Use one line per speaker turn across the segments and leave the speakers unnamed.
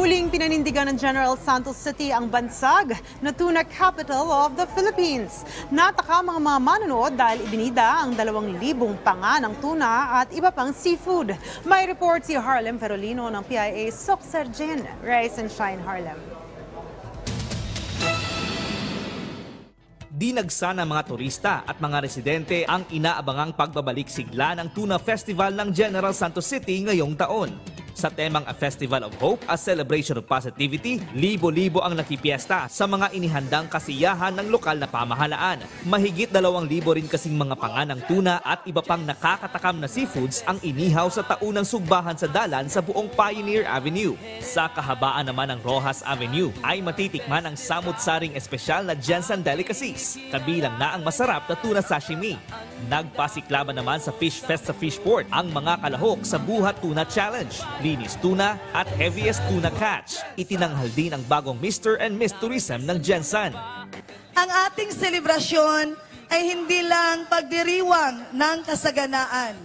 Muling pinanindigan ng General Santos City ang bansag na tuna capital of the Philippines. Nataka mga manonood dahil ibinida ang 2,000 panga ng tuna at iba pang seafood. May report si Harlem Ferolino ng PIA Sokserjen. Rise and shine, Harlem.
Dinagsa ng mga turista at mga residente ang inaabangang pagbabalik sigla ng Tuna Festival ng General Santos City ngayong taon. Sa temang A Festival of Hope, a celebration of positivity, libo-libo ang nakipiesta sa mga inihandang kasiyahan ng lokal na pamahalaan. Mahigit 2,000 rin kasing mga panga ng tuna at iba pang nakakatakam na seafoods ang inihaw sa taunang sugbahan sa dalan sa buong Pioneer Avenue. Sa kahabaan naman ng Rojas Avenue ay matitikman ang samut-saring espesyal na Jensen delicacies, kabilang na ang masarap na tuna sashimi. Nagpasiklaban naman sa Fish Fest sa Fishport ang mga kalahok sa Buhat Tuna Challenge, Linis Tuna at Heaviest Tuna Catch. Itinanghal din ang bagong Mr. and Miss Tourism ng Jensen.
Ang ating selebrasyon ay hindi lang pagdiriwang ng kasaganaan,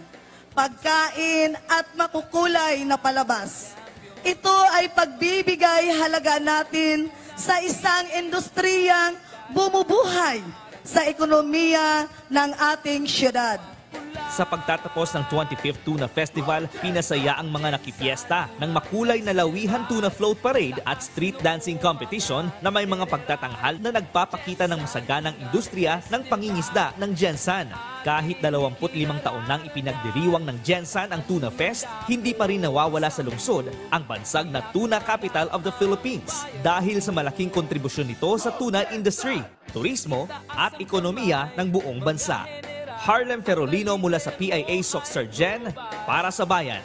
pagkain at makukulay na palabas. Ito ay pagbibigay halaga natin sa isang industriyang bumubuhay sa ekonomiya ng ating syudad.
Sa pagtatapos ng 25th Tuna Festival, pinasaya ang mga nakipiesta ng makulay na lawihan tuna float parade at street dancing competition na may mga pagtatanghal na nagpapakita ng masaganang industriya ng pangingisda ng Jensen. Kahit 25 taon nang ipinagdiriwang ng Jensen ang Tuna Fest, hindi pa rin nawawala sa lungsod ang bansag na tuna capital of the Philippines dahil sa malaking kontribusyon nito sa tuna industry, turismo at ekonomiya ng buong bansa. Harlem Ferolino mula sa PIA Sokserjen para sa Bayan.